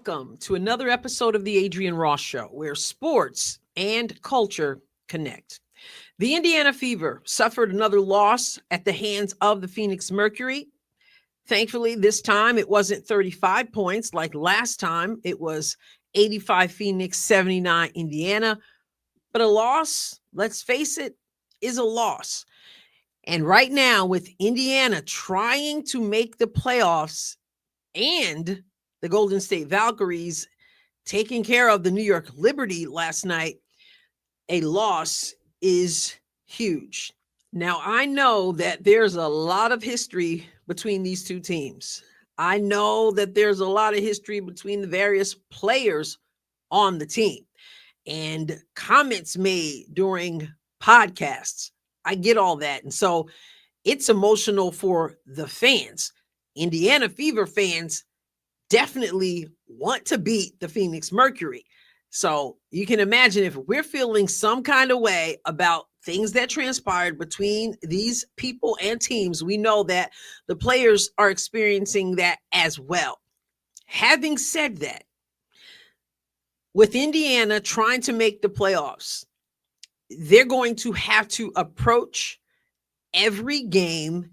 Welcome to another episode of the Adrienne Ross Show, where sports and culture connect. The Indiana Fever suffered another loss at the hands of the Phoenix Mercury. Thankfully, this time it wasn't 35 points like last time. It was 85 Phoenix, 79 Indiana. But a loss, let's face it, is a loss. And right now, with Indiana trying to make the playoffs and the Golden State Valkyries taking care of the New York Liberty last night, a loss is huge. Now, I know that there's a lot of history between these two teams. I know that there's a lot of history between the various players on the team and comments made during podcasts. I get all that. And so it's emotional for the fans. Indiana Fever fans definitely want to beat the Phoenix Mercury. So you can imagine if we're feeling some kind of way about things that transpired between these people and teams, we know that the players are experiencing that as well. Having said that, with Indiana trying to make the playoffs, they're going to have to approach every game,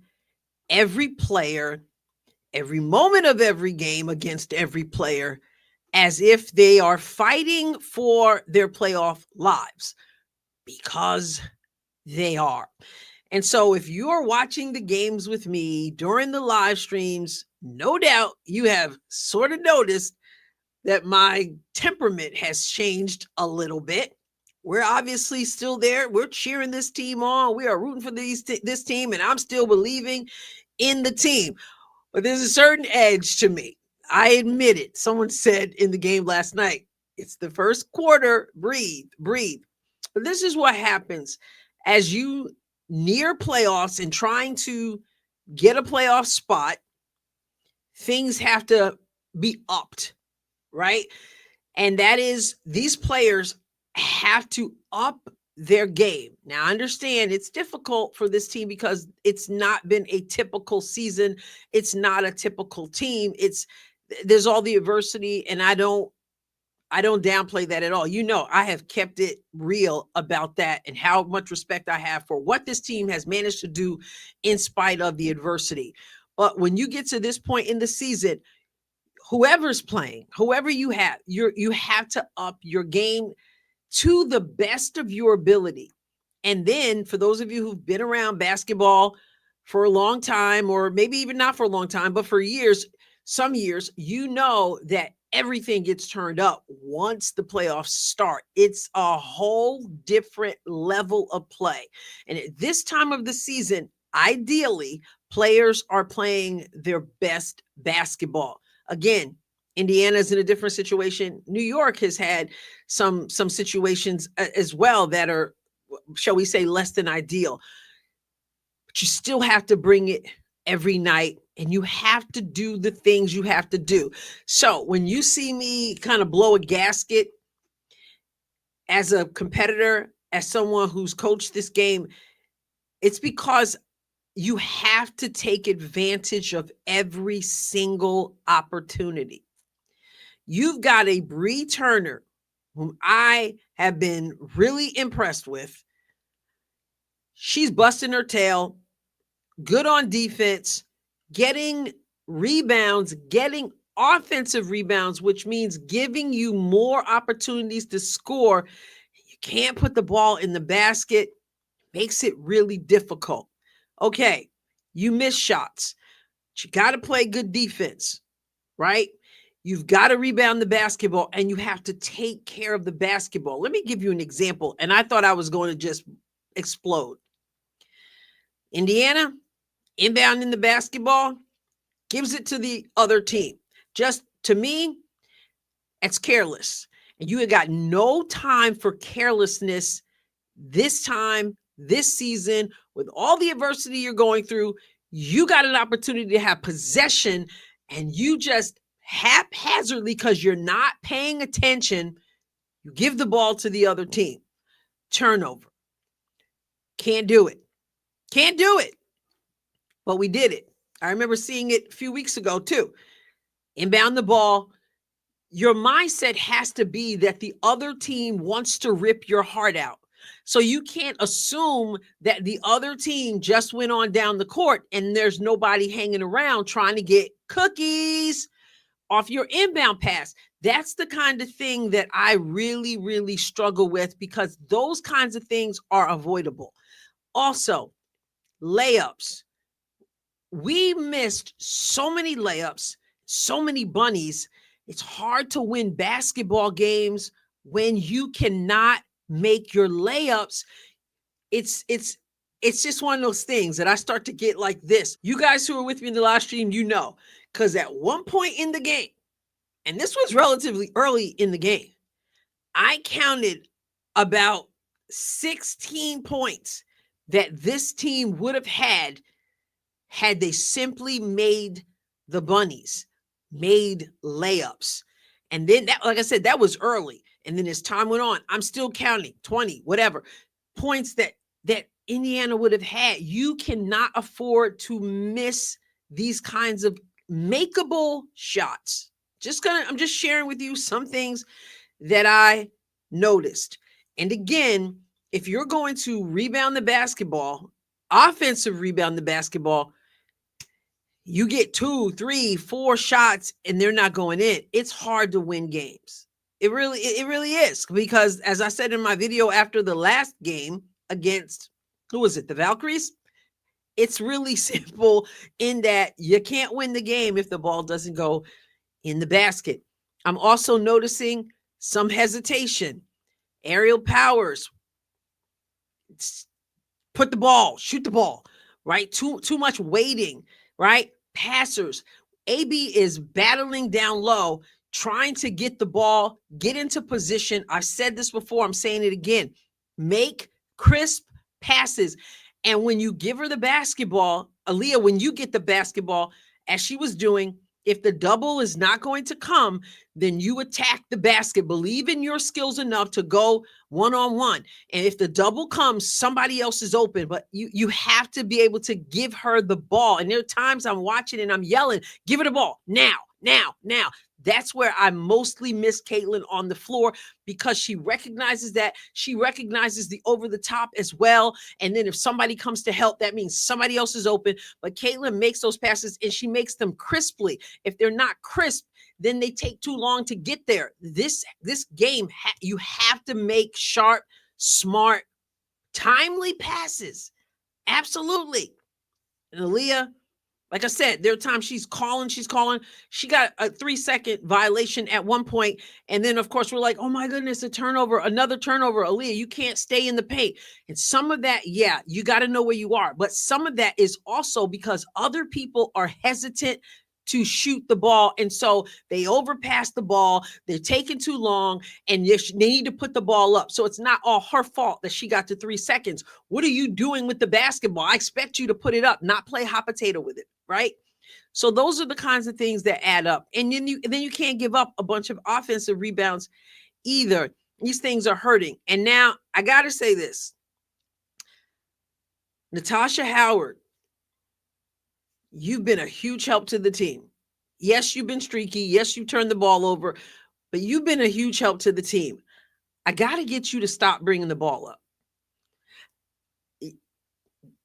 every player, every moment of every game against every player as if they are fighting for their playoff lives, because they are. And so if you're watching the games with me during the live streams, no doubt you have sort of noticed that my temperament has changed a little bit. We're obviously still there. We're cheering this team on. We are rooting for this team, and I'm still believing in the team. But there's a certain edge to me. I admit it. Someone said in the game last night, it's the first quarter, breathe. But this is what happens as you near playoffs and trying to get a playoff spot. Things have to be upped, right? And that is, these players have to up their game. Now, I understand it's difficult for this team because it's not been a typical season. It's not a typical team. There's all the adversity, and I don't downplay that at all. You know, I have kept it real about that and how much respect I have for what this team has managed to do in spite of the adversity. But when you get to this point in the season, whoever's playing, whoever you have to up your game to the best of your ability. And then for those of you who've been around basketball for a long time, or maybe even not for a long time, but for years, some years, you know that everything gets turned up once the playoffs start. It's a whole different level of play. And at this time of the season, ideally, players are playing their best basketball. Again, Indiana's in a different situation. New York has had some situations as well that are, shall we say, less than ideal. But you still have to bring it every night, and you have to do the things you have to do. So when you see me kind of blow a gasket as a competitor, as someone who's coached this game, it's because you have to take advantage of every single opportunity. You've got a Bree Turner, whom I have been really impressed with. She's busting her tail, good on defense, getting rebounds, getting offensive rebounds, which means giving you more opportunities to score. You can't put the ball in the basket, makes it really difficult. Okay, you miss shots, but you got to play good defense, right? You've got to rebound the basketball, and you have to take care of the basketball. Let me give you an example, and I thought I was going to just explode. Indiana, inbounding the basketball, gives it to the other team. Just, to me, it's careless. And you have got no time for carelessness this time, this season, with all the adversity you're going through. You got an opportunity to have possession, and you just haphazardly, because you're not paying attention, you give the ball to the other team. Turnover. Can't do it. But we did it. I remember seeing it a few weeks ago too. Inbound the ball, your mindset has to be that the other team wants to rip your heart out. So you can't assume that the other team just went on down the court and there's nobody hanging around trying to get cookies off your inbound pass. That's the kind of thing that I really, really struggle with, because those kinds of things are avoidable. Also, layups. We missed so many layups, so many bunnies. It's hard to win basketball games when you cannot make your layups. It's just one of those things that I start to get like this. You guys who are with me in the live stream, you know, because at one point in the game, and this was relatively early in the game, I counted about 16 points that this team would have had they simply made the bunnies, made layups. And then that, like I said, that was early. And then as time went on, I'm still counting 20, whatever points that Indiana would have had. You cannot afford to miss these kinds of makeable shots. I'm just sharing with you some things that I noticed. And again, if you're going to rebound the basketball, offensive rebound the basketball, you get 2, 3, 4 shots and they're not going in. It's hard to win games. It really is, because as I said in my video after the last game against, who was it? The Valkyries. It's really simple in that you can't win the game if the ball doesn't go in the basket. I'm also noticing some hesitation. Aerial powers. Shoot the ball, right? Too much waiting, right? Passers. AB is battling down low, trying to get the ball, get into position. I've said this before, I'm saying it again. Make crisp passes. And when you give her the basketball, Aaliyah, when you get the basketball, as she was doing, if the double is not going to come, then you attack the basket. Believe in your skills enough to go one-on-one. And if the double comes, somebody else is open. But you have to be able to give her the ball. And there are times I'm watching and I'm yelling, give her the ball now. That's where I mostly miss Caitlin on the floor, because she recognizes that. She recognizes the over the top as well. And then if somebody comes to help, that means somebody else is open. But Caitlin makes those passes and she makes them crisply. If they're not crisp, then they take too long to get there. This game, you have to make sharp, smart, timely passes. Absolutely. And Aaliyah, like I said, there are times she's calling. She got a 3-second violation at one point. And then, of course, we're like, oh, my goodness, another turnover. Aaliyah, you can't stay in the paint. And some of that, yeah, you got to know where you are. But some of that is also because other people are hesitant to shoot the ball. And so they overpass the ball. They're taking too long and they need to put the ball up. So it's not all her fault that she got to 3 seconds. What are you doing with the basketball? I expect you to put it up, not play hot potato with it. Right. So those are the kinds of things that add up. And then you can't give up a bunch of offensive rebounds either. These things are hurting. And now I got to say this. Natasha Howard, you've been a huge help to the team. Yes, you've been streaky. Yes, you turned the ball over, but you've been a huge help to the team. I got to get you to stop bringing the ball up.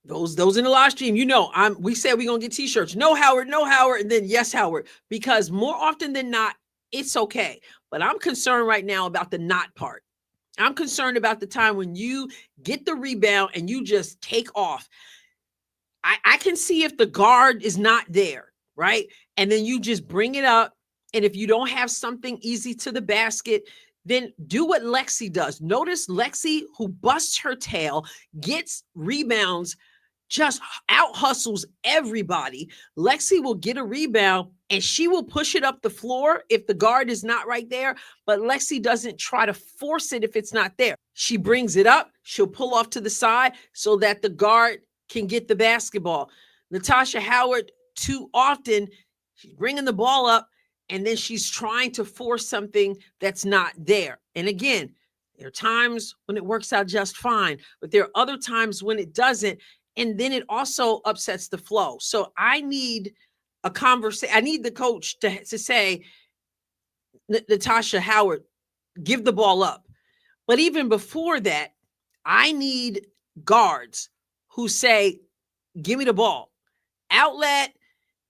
Those in the live stream, you know, we said we're going to get t-shirts. No, Howard, and then yes, Howard, because more often than not, it's okay. But I'm concerned right now about the not part. I'm concerned about the time when you get the rebound and you just take off. I can see if the guard is not there, right? And then you just bring it up. And if you don't have something easy to the basket, then do what Lexi does. Notice Lexi, who busts her tail, gets rebounds, just out hustles everybody. Lexi will get a rebound and she will push it up the floor if the guard is not right there. But Lexi doesn't try to force it if it's not there. She brings it up. She'll pull off to the side so that the guard can get the basketball. Natasha Howard, too often, she's bringing the ball up and then she's trying to force something that's not there. And again, there are times when it works out just fine, but there are other times when it doesn't. And then it also upsets the flow. So I need a conversation. I need the coach to say, Natasha Howard give the ball up. But even before that, I need guards who say, give me the ball. Outlet,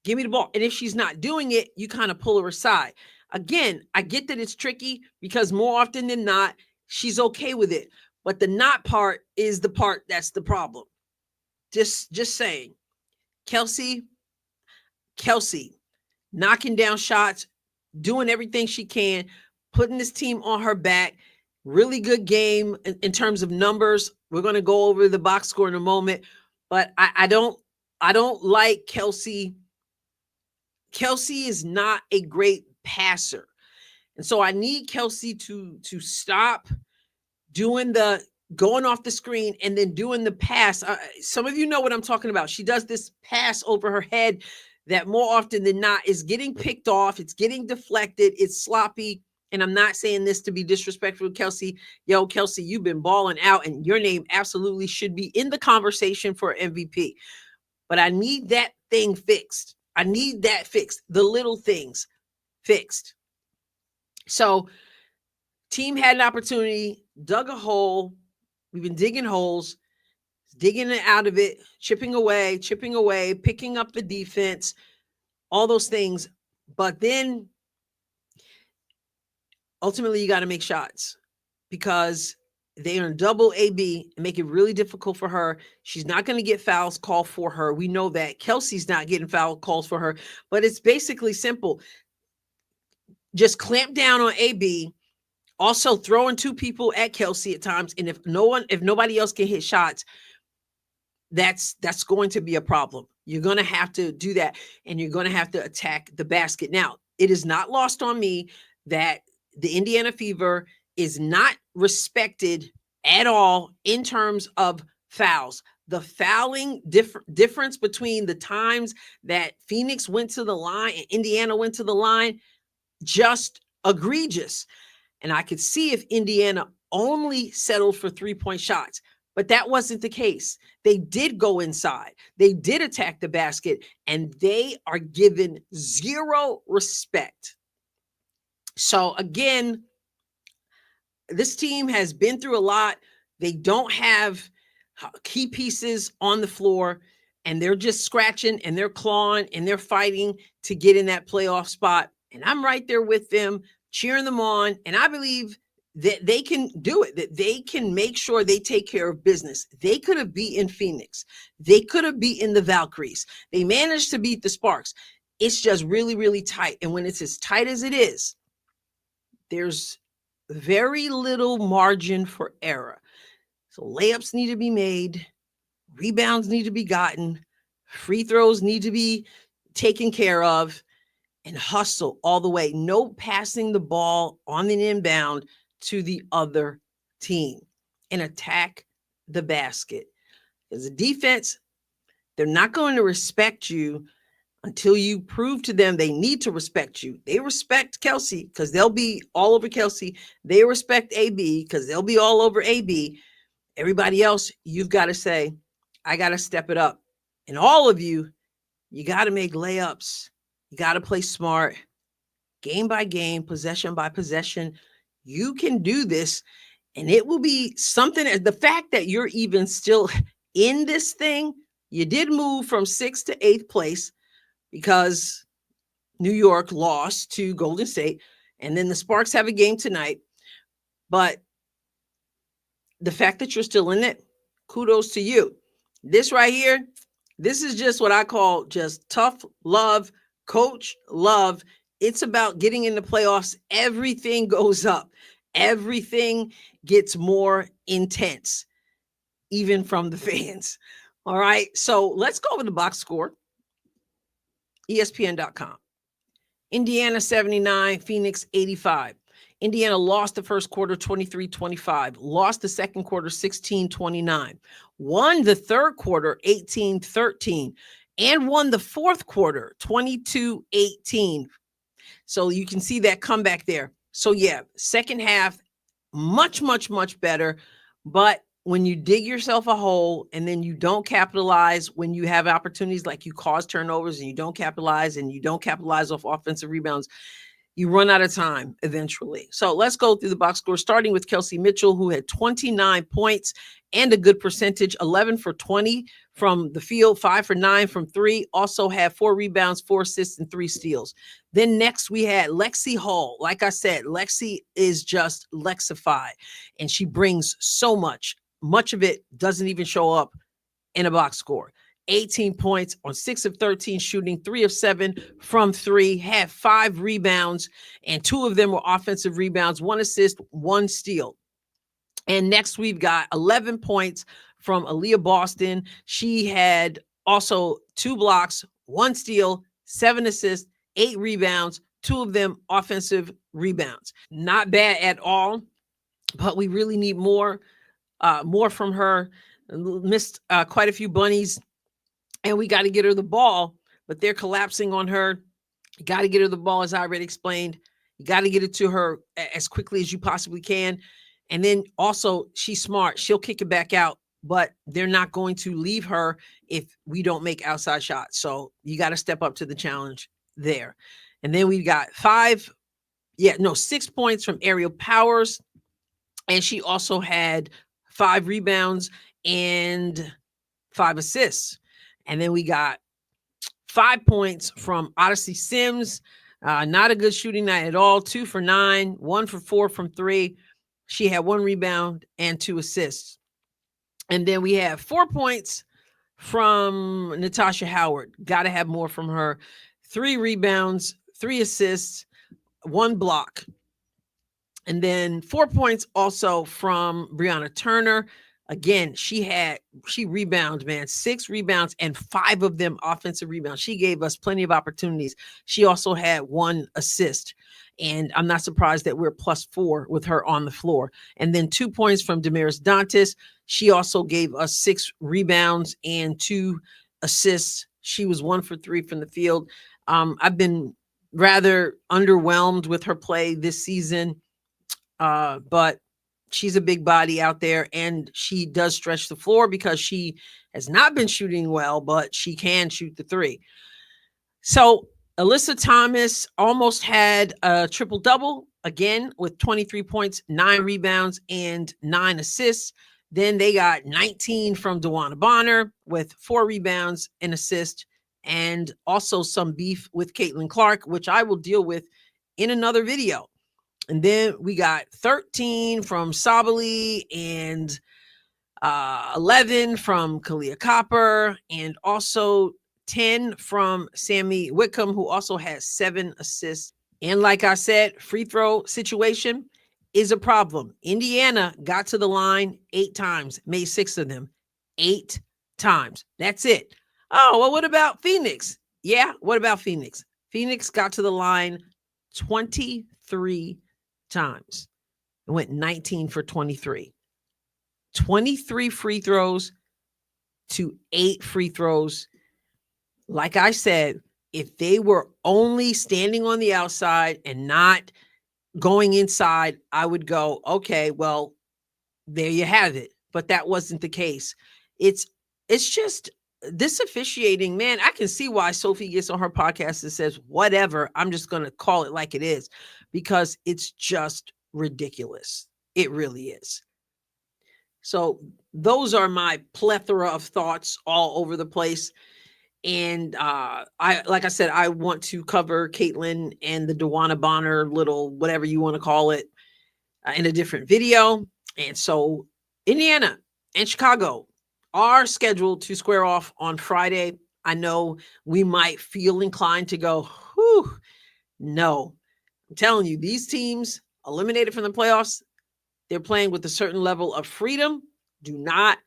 give me the ball. And if she's not doing it, you kind of pull her aside. Again, I get that it's tricky because more often than not, she's okay with it. But the not part is the part that's the problem. Just saying. Kelsey, knocking down shots, doing everything she can, putting this team on her back. Really good game in terms of numbers. We're going to go over the box score in a moment, but I don't like Kelsey. Kelsey is not a great passer. And so I need Kelsey to stop doing the going off the screen and then doing the pass. Some of you know what I'm talking about. She does this pass over her head that more often than not is getting picked off. It's getting deflected. It's sloppy. And I'm not saying this to be disrespectful to Kelsey. Yo, Kelsey, you've been balling out and your name absolutely should be in the conversation for MVP. But I need that thing fixed. I need that fixed. The little things fixed. So team had an opportunity, dug a hole. We've been digging holes, digging it out of it, chipping away, picking up the defense, all those things. But then ultimately you got to make shots because they are double AB and make it really difficult for her. She's not going to get fouls called for her. We know that. Kelsey's not getting foul calls for her, but it's basically simple. Just clamp down on AB. Also throwing two people at Kelsey at times. And if nobody else can hit shots, that's going to be a problem. You're going to have to do that. And you're going to have to attack the basket. Now, it is not lost on me that the Indiana Fever is not respected at all in terms of fouls. The fouling difference between the times that Phoenix went to the line and Indiana went to the line, just egregious. And I could see if Indiana only settled for 3-point shots, but that wasn't the case. They did go inside. They did attack the basket, and they are given zero respect. So again, this team has been through a lot. They don't have key pieces on the floor, and they're just scratching and they're clawing and they're fighting to get in that playoff spot. And I'm right there with them, cheering them on. And I believe that they can do it, that they can make sure they take care of business. They could have beaten Phoenix. They could have beaten the Valkyries. They managed to beat the Sparks. It's just really, really tight. And when it's as tight as it is, there's very little margin for error. So layups need to be made. Rebounds need to be gotten. Free throws need to be taken care of. And hustle all the way. No passing the ball on an inbound to the other team and attack the basket. As a defense, they're not going to respect you until you prove to them they need to respect you. They respect Kelsey because they'll be all over Kelsey. They respect AB because they'll be all over AB. Everybody else, you've got to say, I got to step it up. And all of you, you got to make layups. You got to play smart, game by game, possession by possession. You can do this, and it will be something. The fact that you're even still in this thing, you did move from 6th to 8th place because New York lost to Golden State, and then the Sparks have a game tonight. But the fact that you're still in it, kudos to you. This right here, this is just what I call just tough love. Coach love. It's about getting in the playoffs. Everything goes up. Everything gets more intense, even from the fans. All right. So let's go over the box score. ESPN.com. Indiana 79, Phoenix 85. Indiana lost the first quarter 23-25, lost the second quarter 16-29, won the third quarter 18-13. And won the fourth quarter, 22-18. So you can see that comeback there. So yeah, second half, much, much, much better. But when you dig yourself a hole and then you don't capitalize when you have opportunities, like you cause turnovers and you don't capitalize off offensive rebounds, you run out of time eventually. So let's go through the box score, starting with Kelsey Mitchell, who had 29 points and a good percentage, 11 for 20 from the field, 5 for 9 from 3. Also had 4 rebounds, 4 assists, and 3 steals. Then next we had Lexi Hall. Like I said, Lexi is just Lexified, and she brings so much. Much of it doesn't even show up in a box score. 18 points on 6 of 13 shooting, 3 of 7 from 3, had 5 rebounds, and 2 of them were offensive rebounds, 1 assist, 1 steal. And next we've got 11 points from Aaliyah Boston. She had also 2 blocks, 1 steal, 7 assists, 8 rebounds, 2 of them offensive rebounds. Not bad at all, but we really need more from her. Missed quite a few bunnies, and we got to get her the ball, but they're collapsing on her. You got to get her the ball, as I already explained. You got to get it to her as quickly as you possibly can. And then also, she's smart. She'll kick it back out, but they're not going to leave her if we don't make outside shots. So you got to step up to the challenge there. And then we got 6 points from Aerial Powers. And she also had 5 rebounds and 5 assists. And then we got 5 points from Odyssey Sims. Not a good shooting night at all. 2 for 9, 1 for 4 from 3. She had 1 rebound and 2 assists. And then we have 4 points from Natasha Howard. Got to have more from her. 3 rebounds, 3 assists, 1 block. And then 4 points also from Brianna Turner. Again, she rebounds, man, 6 rebounds and 5 of them offensive rebounds. She gave us plenty of opportunities. She also had 1 assist. And I'm not surprised that we're +4 with her on the floor. And then 2 points from Damaris Dantas. She also gave us 6 rebounds and 2 assists. She was 1 for 3 from the field. I've been rather underwhelmed with her play this season. But she's a big body out there, and she does stretch the floor because she has not been shooting well, but she can shoot the 3. So Alyssa Thomas almost had a triple-double, again, with 23 points, 9 rebounds, and 9 assists. Then they got 19 from DeWanna Bonner with 4 rebounds, and assist, and also some beef with Caitlin Clark, which I will deal with in another video. And then we got 13 from Sabali and 11 from Kalia Copper, and also 10 from Sammy Whitcomb, who also has 7 assists. And like I said, free throw situation is a problem. Indiana got to the line 8 times, made 6 of them. 8 times. That's it. Oh, well, what about Phoenix? Yeah, what about Phoenix? Phoenix got to the line 23 times. It went 19 for 23. 23 free throws to 8 free throws. Like I said, if they were only standing on the outside and not going inside, I would go, okay, well, there you have it. But that wasn't the case. It's just this officiating, man. I can see why Sophie gets on her podcast and says, whatever, I'm just going to call it like it is, because it's just ridiculous. It really is. So those are my plethora of thoughts all over the place. And like I said, I want to cover Caitlin and the DeWanna Bonner little whatever you want to call it in a different video. And so Indiana and Chicago are scheduled to square off on Friday. I know we might feel inclined to go, whew, no. I'm telling you, these teams eliminated from the playoffs, they're playing with a certain level of freedom. Do not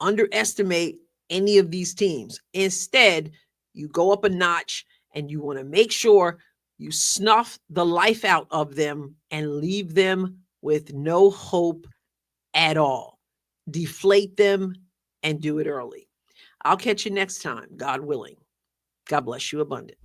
underestimate any of these teams. Instead, you go up a notch and you want to make sure you snuff the life out of them and leave them with no hope at all. Deflate them and do it early. I'll catch you next time, God willing. God bless you abundant.